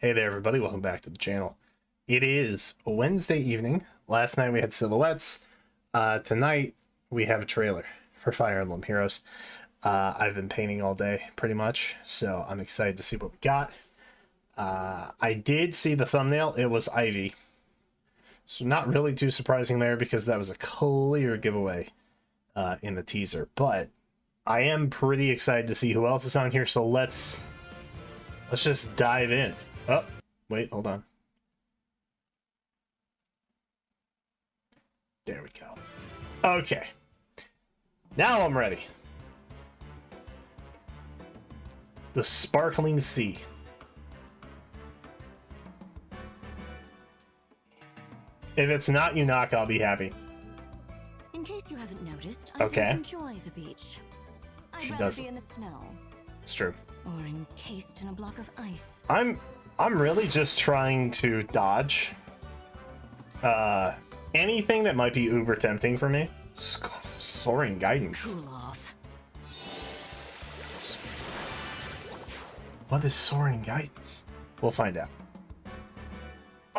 Hey there, everybody. Welcome back to the channel. It is a Wednesday evening. Last night we had silhouettes. Tonight we have a trailer for Fire Emblem Heroes. I've been painting all day, pretty much, so I'm excited to see what we got. I did see the thumbnail. It was Ivy. So not really too surprising there because that was a clear giveaway in the teaser. But I am pretty excited to see who else is on here, so let's just dive in. Oh, wait, hold on. There we go. Okay. Now I'm ready. The Sparkling Sea. If it's not Yunak, I'll be happy. In case you haven't noticed, I Okay. don't enjoy the beach. I'd rather be in the snow. It's true. Or encased in a block of ice. I'm really just trying to dodge anything that might be uber tempting for me. Soaring Guidance. Cool off. What is Soaring Guidance? We'll find out.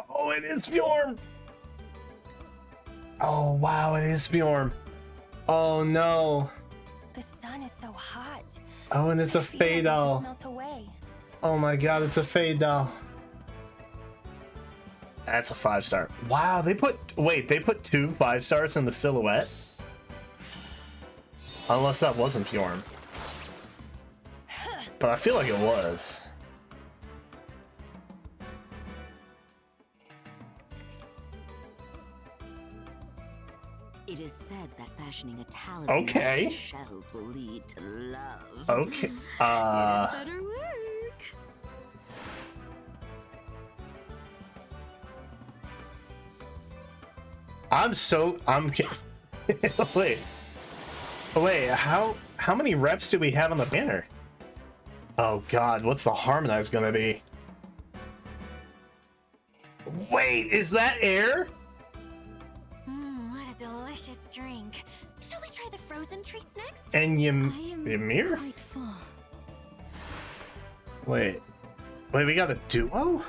Oh, it is Bjorn! Oh, wow, it is Bjorn. Oh, no. The sun is so hot. Oh, and it's a Faye doll. Melt away. Oh my god, it's a Faye doll. That's a 5-star. Wow, they put 2 5-stars in the silhouette? Unless that wasn't Bjorn. But I feel like it was. It is said that fashioning a talisman Okay. with shells will lead to love. Okay. It better work. Wait, how many reps do we have on the banner? Oh god, what's the harmonize gonna be? Wait, is that air? What a delicious drink. Shall we try the frozen treats next? And I am Ymir? quite full. Wait, we got a duo?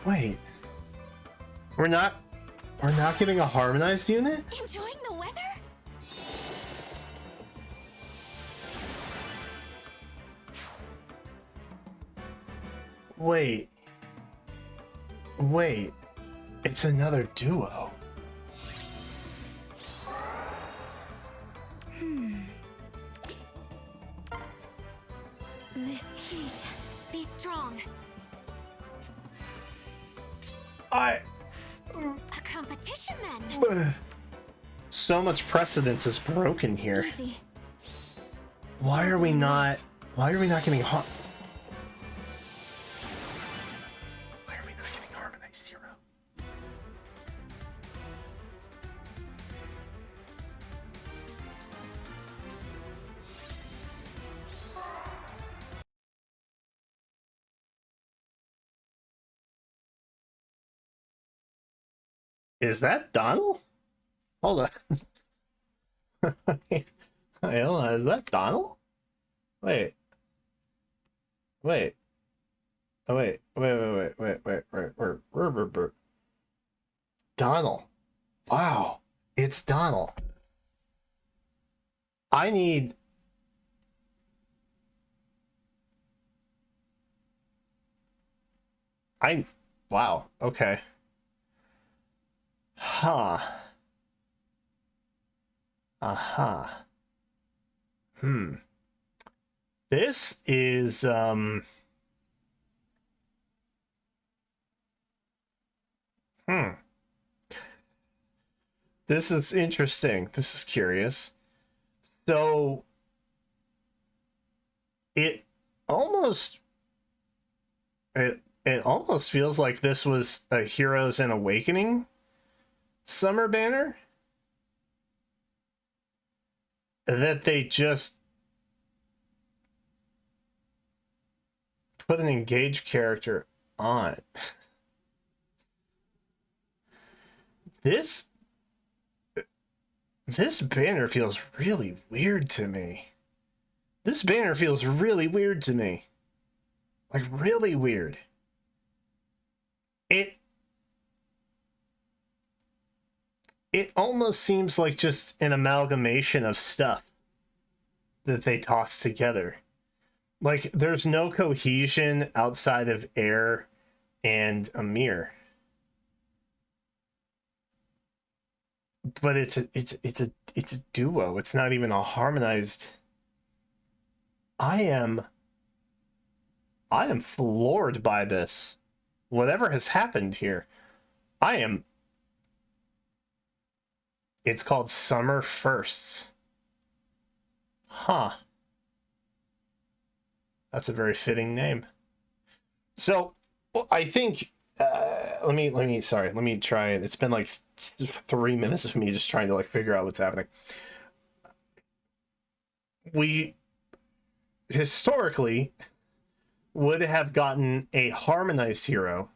Wait. We're not getting a harmonized unit? Enjoying the weather? Wait, it's another duo. This heat. Be strong. A A competition then. So much precedence is broken here. Easy. Why are we not getting harmonized hero? Is that Donald? Hold on. Wait, hold on. Is that Donald? Wait. Oh, wait. Donald. Wow. It's Donald. Wow. Okay. Huh. Uh-huh. This is, This is interesting. This is curious. So, it almost feels like this was a Heroes and Awakening summer banner that they just put an engaged character on. This banner feels really weird to me. This banner feels really weird to me. Like, really weird. It almost seems like just an amalgamation of stuff that they tossed together. Like, there's no cohesion outside of Air and Amir. But it's a duo. It's not even a harmonized. I am floored by this. Whatever has happened here. It's called Summer Firsts. Huh. That's a very fitting name. So, well, I think let me try it. It's been like 3 minutes of me just trying to like figure out what's happening. We historically would have gotten a harmonized hero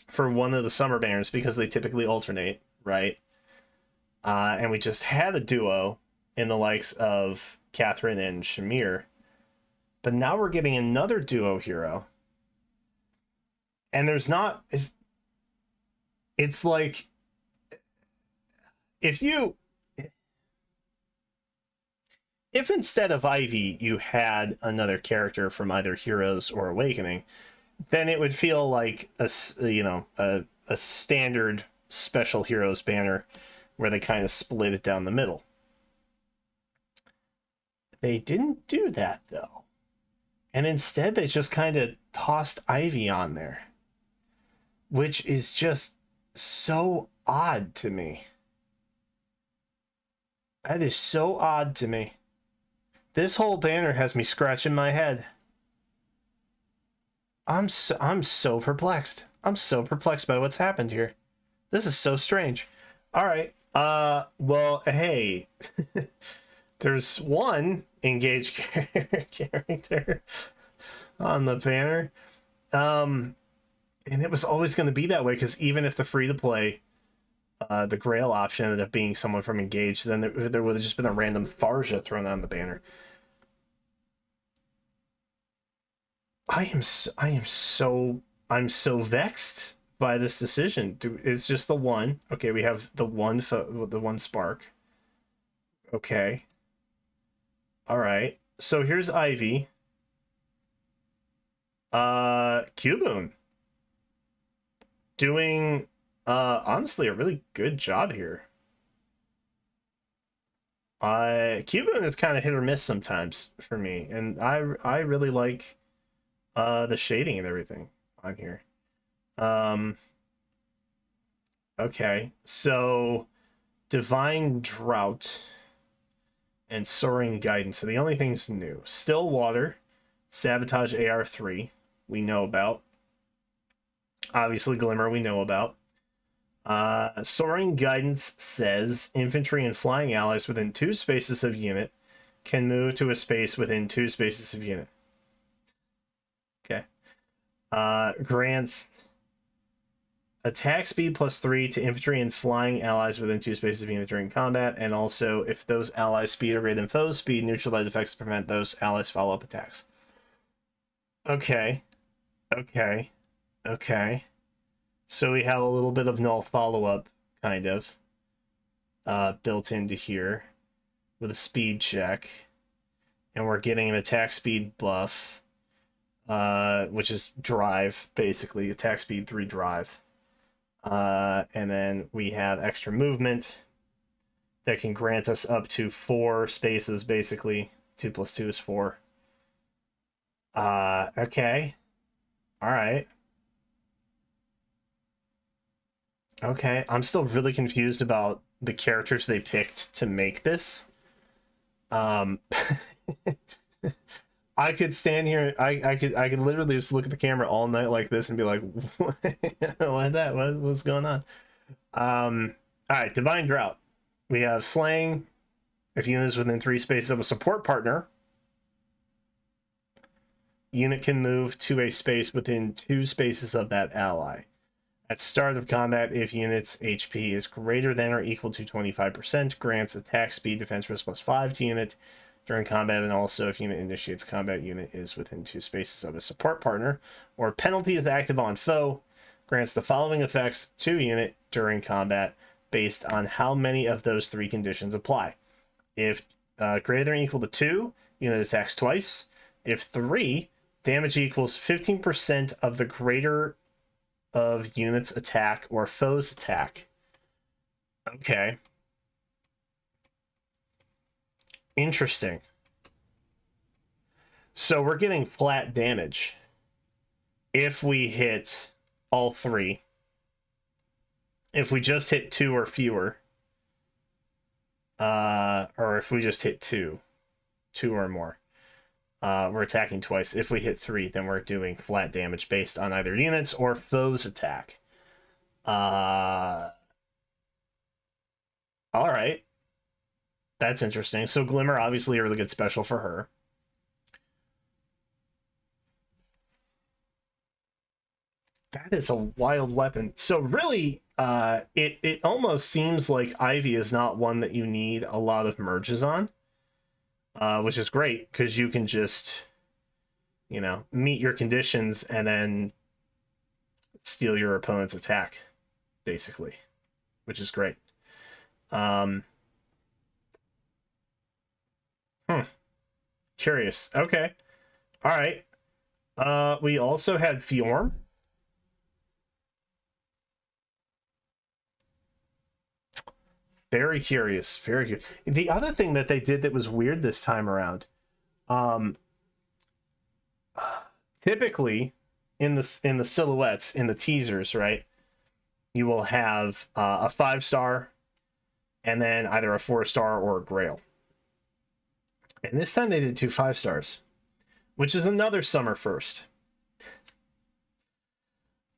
for one of the summer banners because they typically alternate, right? And we just had a duo in the likes of Catherine and Shamir. But now we're getting another duo hero. And there's not... It's like... If instead of Ivy you had another character from either Heroes or Awakening, then it would feel like a standard special heroes banner where they kind of split it down the middle. They didn't do that, though. And instead, they just kind of tossed Ivy on there, which is just so odd to me. That is so odd to me. This whole banner has me scratching my head. I'm so perplexed. I'm so perplexed by what's happened here. This is so strange. All right. Well, hey, there's one engaged character on the banner. And it was always going to be that way because even if the free-to-play, the Grail option ended up being someone from Engage, then there would have just been a random Tharja thrown on the banner. I'm so vexed by this decision. It's just the one. Okay, we have the one spark. Okay. All right. So here's Ivy. Cuboon doing honestly a really good job here. Cuboon is kind of hit or miss sometimes for me, and I really like the shading and everything on here. Okay, so Divine Drought and Soaring Guidance. So the only things new: Still Water, Sabotage AR3 we know about. Obviously Glimmer we know about. Soaring Guidance says infantry and flying allies within 2 spaces of unit can move to a space within 2 spaces of unit. Okay. Grants attack speed +3 to infantry and flying allies within 2 spaces of unit during combat, and also if those allies' speed are greater than foes' speed, neutralize effects to prevent those allies' follow-up attacks. Okay. So we have a little bit of null follow-up, kind of, built into here with a speed check. And we're getting an attack speed buff, which is drive, basically. Attack speed 3 drive. And then we have extra movement that can grant us up to 4 spaces, basically. 2 + 2 is 4. Okay. Alright. Okay, I'm still really confused about the characters they picked to make this. I could stand here, I could literally just look at the camera all night like this and be like, what's going on? Alright, Divine Drought. We have Slaying. If unit is within 3 spaces of a support partner, unit can move to a space within 2 spaces of that ally. At start of combat, if unit's HP is greater than or equal to 25%, grants attack speed defense risk +5 to unit during combat, and also if unit initiates combat, unit is within 2 spaces of a support partner, or penalty is active on foe, grants the following effects to unit during combat based on how many of those 3 conditions apply. If greater than or equal to 2, unit attacks twice. If 3, damage equals 15% of the greater of unit's attack or foe's attack. Okay. Interesting. So we're getting flat damage if we hit all 3. If we just hit 2 or fewer, or if we just hit 2 or more, we're attacking twice. If we hit 3, then we're doing flat damage based on either units or foes attack. All right. That's interesting. So Glimmer, obviously a really good special for her. That is a wild weapon. So really, it almost seems like Ivy is not one that you need a lot of merges on, which is great because you can just, you know, meet your conditions and then steal your opponent's attack, basically, which is great. Curious. Okay. All right. We also had Fjorm. Very curious. Very curious. The other thing that they did that was weird this time around, typically in the silhouettes, in the teasers, right, you will have a 5-star and then either a 4-star or a Grail. And this time they did 2 5-stars, which is another summer first.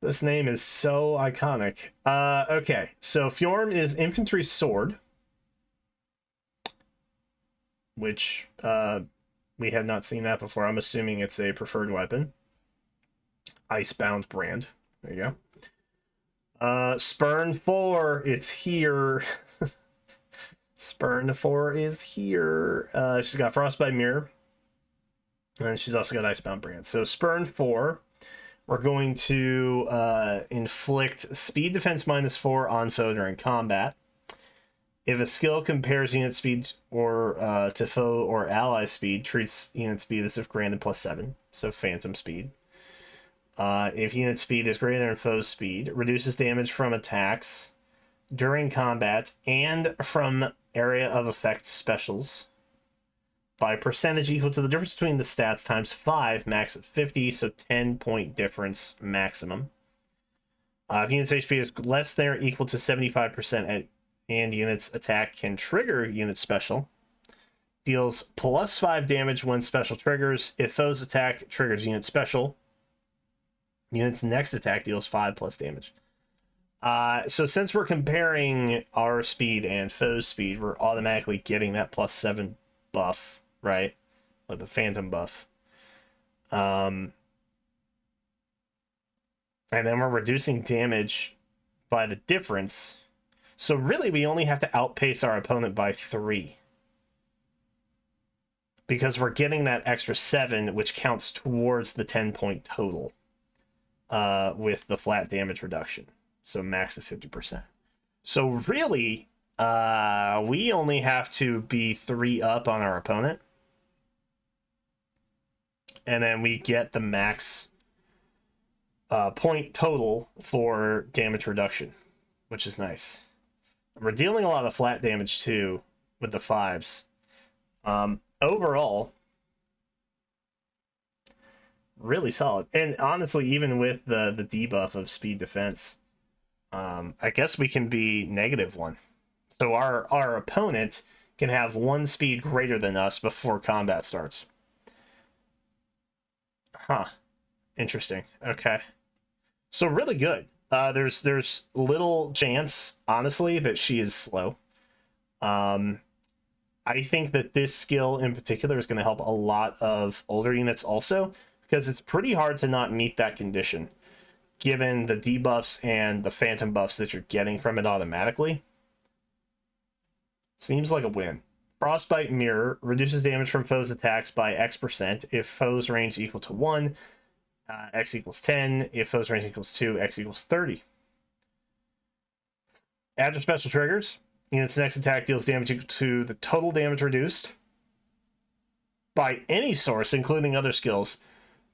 This name is so iconic. Okay, so Fjorm is infantry sword, which we have not seen that before. I'm assuming it's a preferred weapon. Icebound brand. There you go. Spurn 4, it's here. Spurn 4 is here. She's got Frostbite Mirror. And she's also got Icebound brand. So Spurn 4, we're going to inflict speed defense -4 on foe during combat. If a skill compares unit speed or to foe or ally speed, treats unit speed as if granted +7. So phantom speed. If unit speed is greater than foe's speed, reduces damage from attacks during combat and from area of effect specials by percentage equal to the difference between the stats times 5, max at 50, so 10-point difference maximum. If unit's HP is less than or equal to 75% and unit's attack can trigger unit special, deals +5 damage when special triggers. If foe's attack triggers unit special, unit's next attack deals 5+ damage. So since we're comparing our speed and foe's speed, we're automatically getting that +7 buff, right? Like the phantom buff. And then we're reducing damage by the difference. So really, we only have to outpace our opponent by 3. Because we're getting that extra 7, which counts towards the 10-point total with the flat damage reduction. So max of 50%. So really, we only have to be 3 up on our opponent. And then we get the max point total for damage reduction, which is nice. We're dealing a lot of flat damage too with the 5s. Overall, really solid. And honestly, even with the debuff of speed defense, I guess we can be -1. So our opponent can have 1 speed greater than us before combat starts. Huh. Interesting. Okay. So really good. There's little chance, honestly, that she is slow. I think that this skill in particular is going to help a lot of older units also, because it's pretty hard to not meet that condition, given the debuffs and the phantom buffs that you're getting from it automatically. Seems like a win Frostbite Mirror reduces damage from foes' attacks by X% if foes' range equal to 1, X equals 10. If foes' range equals 2, X equals 30. After special triggers, unit's next attack deals damage equal to the total damage reduced by any source, including other skills,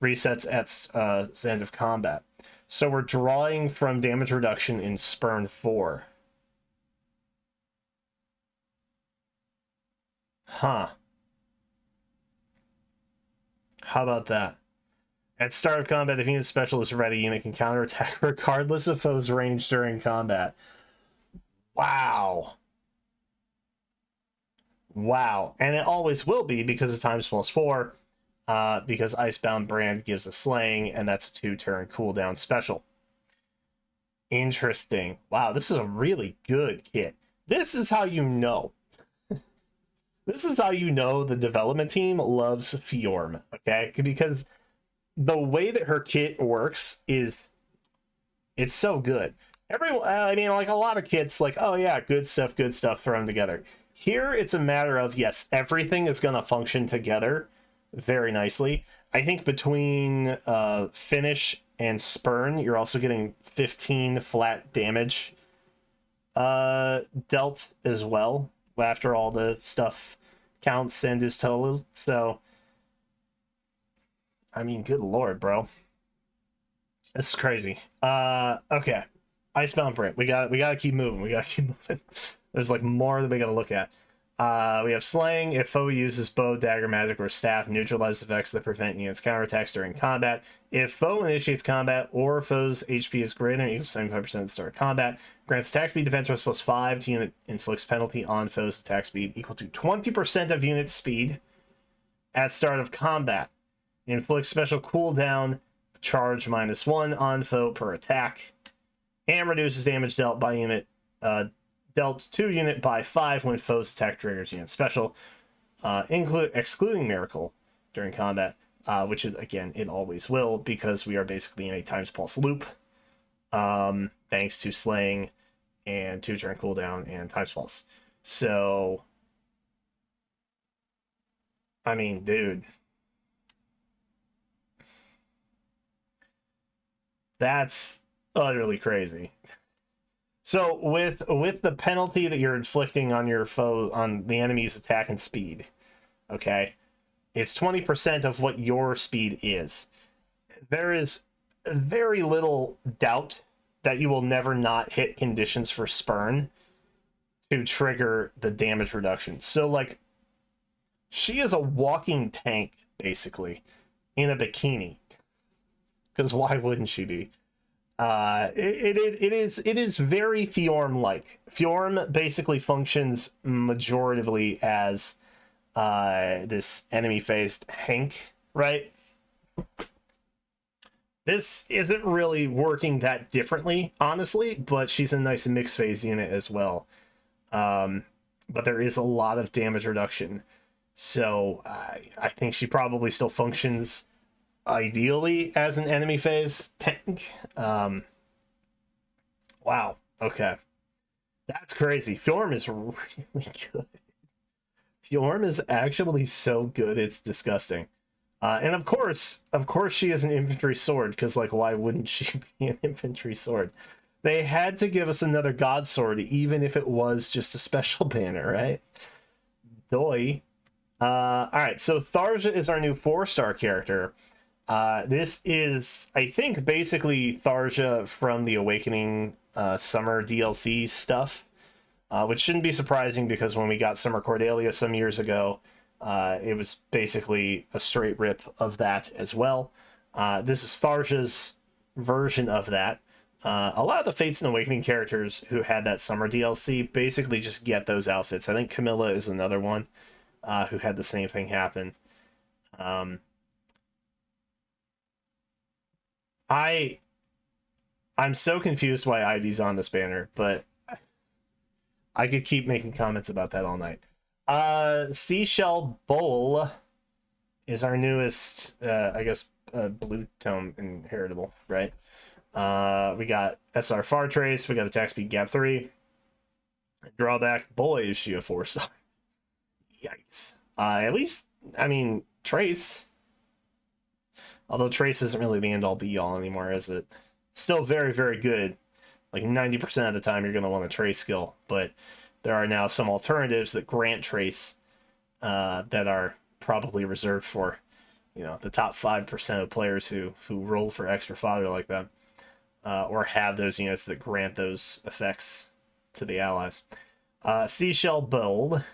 resets at end of combat. So we're drawing from damage reduction in Spurn 4. Huh. How about that? At start of combat, if unit special is ready, unit can counterattack regardless of foe's range during combat. Wow. Wow. And it always will be because of times plus 4. Because Icebound Brand gives a slaying, and that's a 2-turn cooldown special. Interesting. Wow, this is a really good kit. This is how you know. This is how you know the development team loves Fjorm, okay? Because the way that her kit works is, it's so good. I mean, like a lot of kits, like, oh yeah, good stuff thrown together. Here, it's a matter of, yes, everything is going to function together very nicely. I think between Finish and Spurn, you're also getting 15 flat damage dealt as well, after all the stuff counts and is totaled. So, I mean, good lord, bro. This is crazy. Okay. Icebound Brand. We gotta keep moving. There's like more that we gotta look at. We have Slaying. If foe uses bow, dagger, magic, or staff, neutralize effects that prevent units counterattacks during combat. If foe initiates combat or foe's HP is greater than or equals 75% at the start of combat, grants attack speed, defense rest plus 5 to unit, inflicts penalty on foe's attack speed equal to 20% of unit speed at start of combat. Inflicts special cooldown, charge -1 on foe per attack, and reduces damage dealt by unit dealt to unit by 5 when foe's attack triggers unit special, excluding Miracle during combat, which is, again, it always will, because we are basically in a times pulse loop, thanks to Slaying and 2-turn cooldown and times pulse. So, I mean, dude, that's utterly crazy. So with the penalty that you're inflicting on your foe, on the enemy's attack and speed, okay, it's 20% of what your speed is. There is very little doubt that you will never not hit conditions for Spurn to trigger the damage reduction. So, like, she is a walking tank, basically, in a bikini. Because why wouldn't she be? It is very Fjorm-like. Fjorm basically functions majoritively as this enemy-phased Hank, right? This isn't really working that differently, honestly, but she's a nice mixed phase unit as well. But there is a lot of damage reduction, so I think she probably still functions ideally as an enemy phase tank. Wow, okay, that's crazy. Fjorm is really good. Fjorm is actually so good, it's disgusting. And of course she is an infantry sword, because, like, why wouldn't she be an infantry sword? They had to give us another god sword, even if it was just a special banner, right? Doi. All right, so Tharja is our new 4-star character. This is, I think, basically Tharja from the Awakening Summer DLC stuff, which shouldn't be surprising, because when we got Summer Cordelia some years ago, it was basically a straight rip of that as well. This is Tharja's version of that. A lot of the Fates and Awakening characters who had that Summer DLC basically just get those outfits. I think Camilla is another one who had the same thing happen. I'm so confused why Ivy's on this banner, but I could keep making comments about that all night. Seashell Bowl is our newest, I guess, blue tone inheritable, right? We got SR Far Trace, we got attack speed gap 3. Drawback, boy, is she a 4-star. Yikes. At least, I mean, Trace. Although Trace isn't really the end-all be-all anymore, is it? Still very, very good. Like 90% of the time you're going to want a Trace skill, but there are now some alternatives that grant Trace that are probably reserved for, you know, the top 5% of players who roll for extra fodder like that, or have those units that grant those effects to the allies. Seashell Bold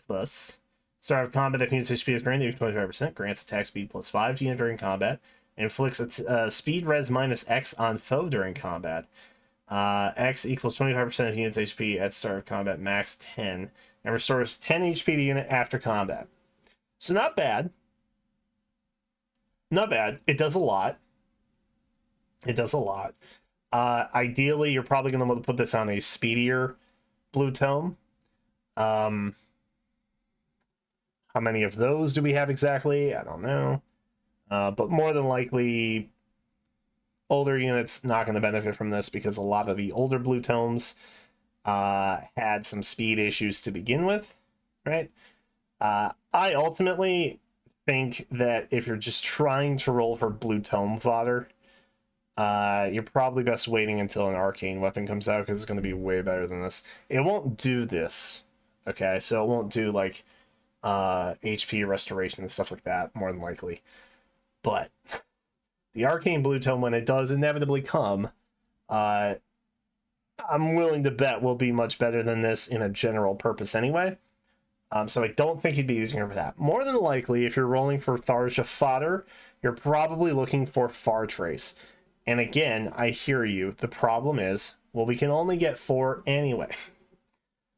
plus start of combat if unit's HP is granted 25%, grants attack speed plus 5 to unit during combat, inflicts a speed res minus X on foe during combat. X equals 25% of unit's HP at start of combat, max 10, and restores 10 HP to unit after combat. So not bad. Not bad. It does a lot. It does a lot. Ideally, you're probably going to want to put this on a speedier blue tome. How many of those do we have exactly? I don't know. But more than likely, older units not going to benefit from this because a lot of the older blue tomes had some speed issues to begin with, right? I ultimately think that if you're just trying to roll for blue tome fodder, you're probably best waiting until an arcane weapon comes out because it's going to be way better than this. It won't do this, okay? So it won't do like HP restoration and stuff like that, more than likely. But the arcane blue tome, when it does inevitably come, I'm willing to bet will be much better than this in a general purpose anyway. So I don't think you'd be using her for that. More than likely, if you're rolling for Tharja fodder, you're probably looking for Far Trace. And again, I hear you. The problem is, well, we can only get 4 anyway.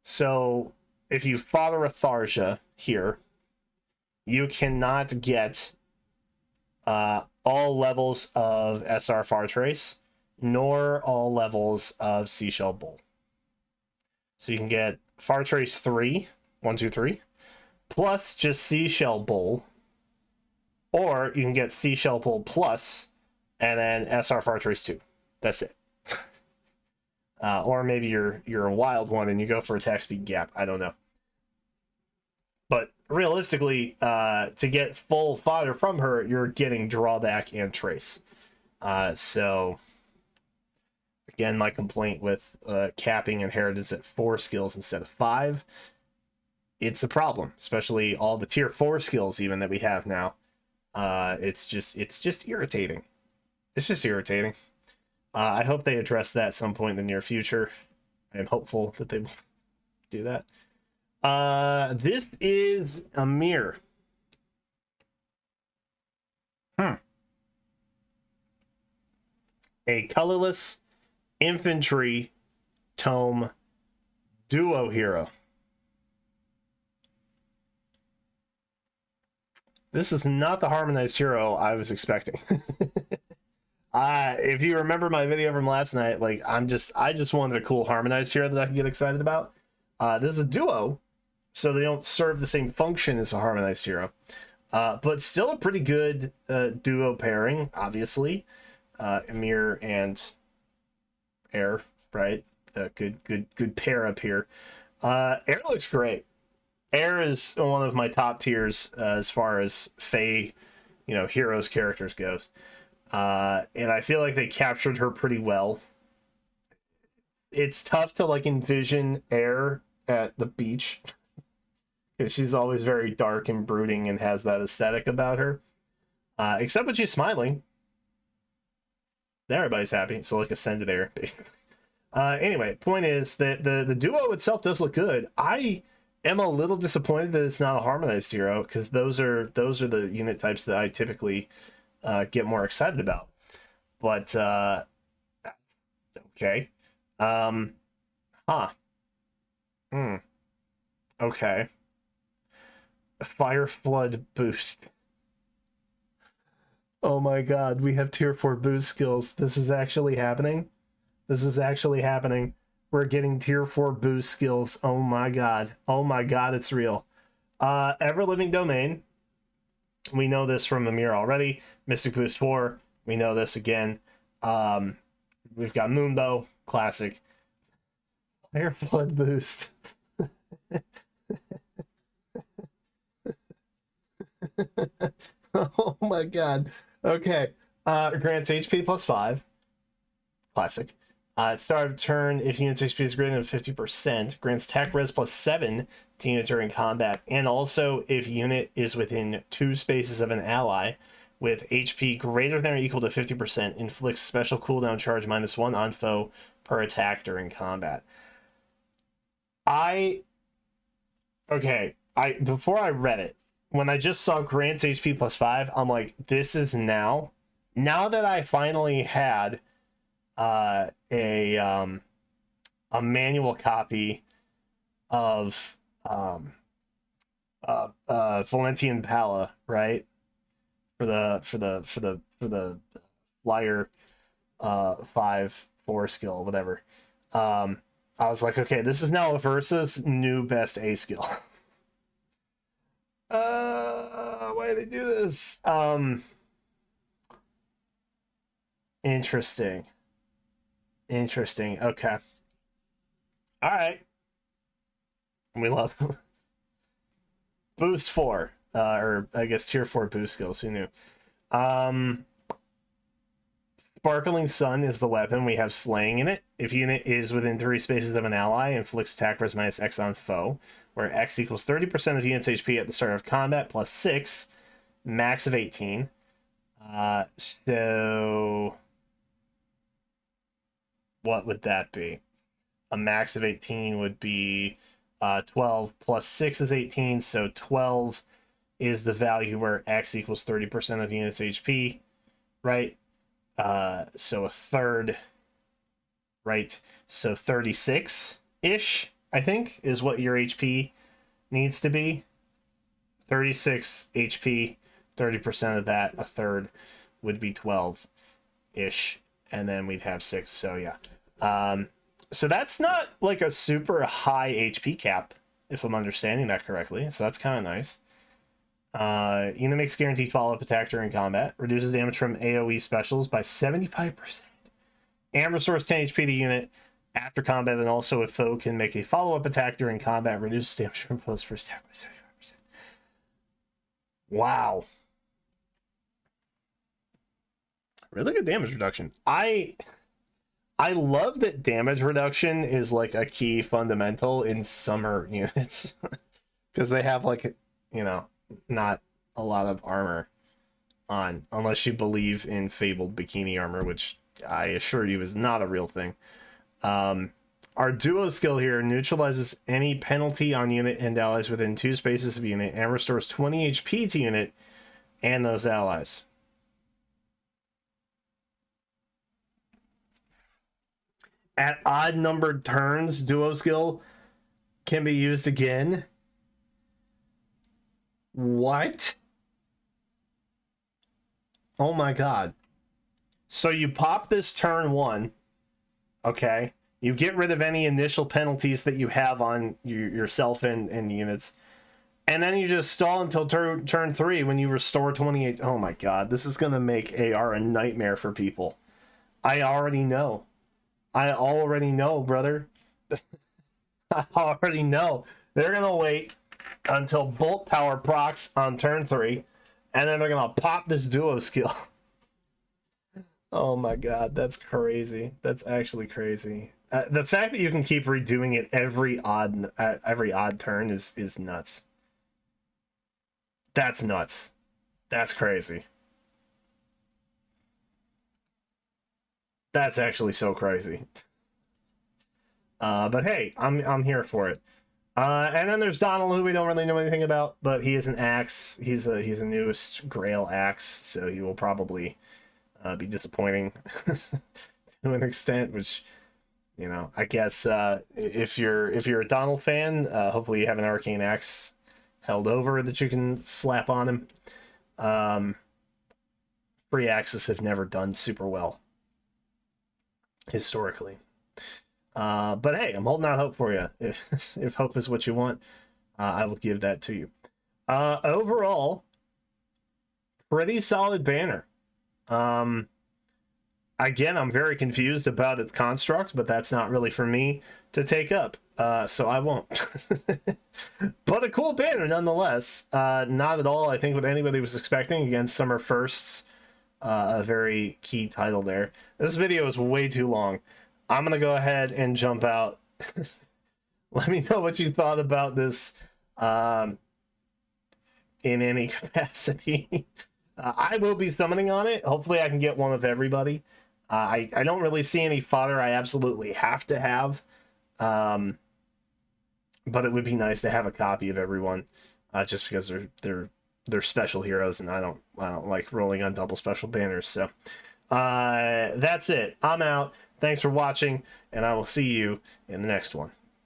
So if you fodder a Tharja here, you cannot get all levels of SR Far Trace, nor all levels of Seashell Bull. So you can get Far Trace 3, 1, 2, 3, plus just Seashell Bull, or you can get Seashell Bull plus, and then SR Far Trace 2. That's it. Or maybe you're a wild one and you go for attack speed gap. I don't know. But realistically, to get full fodder from her, you're getting drawback and trace. So again, my complaint with capping Inheritance at 4 skills instead of 5, it's a problem, especially all the tier 4 skills even that we have now. It's just irritating. It's just irritating. I hope they address that at some point in the near future. I am hopeful that they will do that. This is a mirror. A colorless infantry tome duo hero. This is not the harmonized hero I was expecting. If you remember my video from last night, like I just wanted a cool harmonized hero that I could get excited about. This is a duo, so they don't serve the same function as a harmonized hero, but still a pretty good duo pairing. Obviously, Emir and Air, right? Good pair up here. Air looks great. Air is one of my top tiers as far as Fae, heroes characters goes. And I feel like they captured her pretty well. It's tough to envision Air at the beach because she's always very dark and brooding and has that aesthetic about her. Except when she's smiling, then everybody's happy. So Ascended Air, basically. Anyway, point is that the duo itself does look good. I am a little disappointed that it's not a harmonized hero because those are the unit types that I typically get more excited about. But that's okay. Okay. A Fire Flood boost. Oh my god, we have tier 4 boost skills. This is actually happening. This is actually happening. We're getting tier 4 boost skills. Oh my god. Oh my god, it's real. Ever-Living Domain. We know this from Amir already. Mystic Boost 4. We know this again. We've got Moonbow. Classic. Fire Flood boost. Oh my god. Okay. Grants HP plus 5. Classic. At start of turn, if unit's HP is greater than 50%, grants attack res plus 7 to unit during combat. And also, if unit is within 2 spaces of an ally with HP greater than or equal to 50%, inflicts special cooldown charge -1 on foe per attack during combat. Before I read it, when I just saw grants HP plus 5, I'm like, this is now that I finally had a manual copy of Valentian Pala, right? For the flyer 5/4 skill, whatever. I was like, okay, this is now Versa's new best A skill. Why do they do this? Interesting. Okay. All right. We love boost 4, or I guess tier 4 boost skills. Who knew? Sparkling Sun is the weapon. We have slaying in it. If unit is within 3 spaces of an ally, inflicts attack res -X on foe, where X equals 30% of unit's HP at the start of combat, plus 6, max of 18. So what would that be? A max of 18 would be 12 plus 6 is 18, so 12 is the value where X equals 30% of unit's HP, right? So a third, right? So 36-ish, I think, is what your HP needs to be. 36 HP, 30% of that, a third, would be 12-ish, and then we'd have 6, so yeah. So that's not like a super high HP cap, if I'm understanding that correctly, so that's kind of nice. Unit makes guaranteed follow-up attack during combat, reduces damage from AoE specials by 75%, and restores 10 HP to unit after combat, and also if foe can make a follow-up attack during combat, reduces damage from foe's first attack by 75%. Wow. Really good damage reduction. I love that damage reduction is like a key fundamental in summer units, because they have, like, you know, not a lot of armor on, unless you believe in fabled bikini armor, which I assure you is not a real thing. Our duo skill here neutralizes any penalty on unit and allies within 2 spaces of unit, and restores 20 HP to unit and those allies. At odd numbered turns, duo skill can be used again. What? Oh my god. So you pop this turn 1, okay? You get rid of any initial penalties that you have on yourself and units, and then you just stall until turn 3 when you restore 28. Oh my god, this is gonna make AR a nightmare for people. I already know, brother. I already know. They're gonna wait until Bolt Tower procs on turn 3, and then they're gonna pop this duo skill. Oh my god, that's crazy. That's actually crazy. The fact that you can keep redoing it every odd turn is nuts. That's nuts. That's crazy. That's actually so crazy. But hey, I'm here for it. And then there's Donald, who we don't really know anything about, but he is an axe. He's a newest Grail axe, so he will probably be disappointing to an extent. Which, you know, I guess if you're a Donald fan, hopefully you have an arcane axe held over that you can slap on him. Free axes have never done super well historically. But hey, I'm holding out hope for you. If hope is what you want, I will give that to you. Overall, pretty solid banner. Again, I'm very confused about its construct, but that's not really for me to take up. so I won't. But a cool banner nonetheless. Not at all, I think, what anybody was expecting. Again, Summer Firsts, a very key title there. This video is way too long. I'm gonna go ahead and jump out. Let me know what you thought about this in any capacity. I will be summoning on it. Hopefully I can get one of everybody. I don't really see any fodder I absolutely have to have. But it would be nice to have a copy of everyone, just because they're special heroes, and I don't like rolling on double special banners. So that's it. I'm out. Thanks for watching, and I will see you in the next one.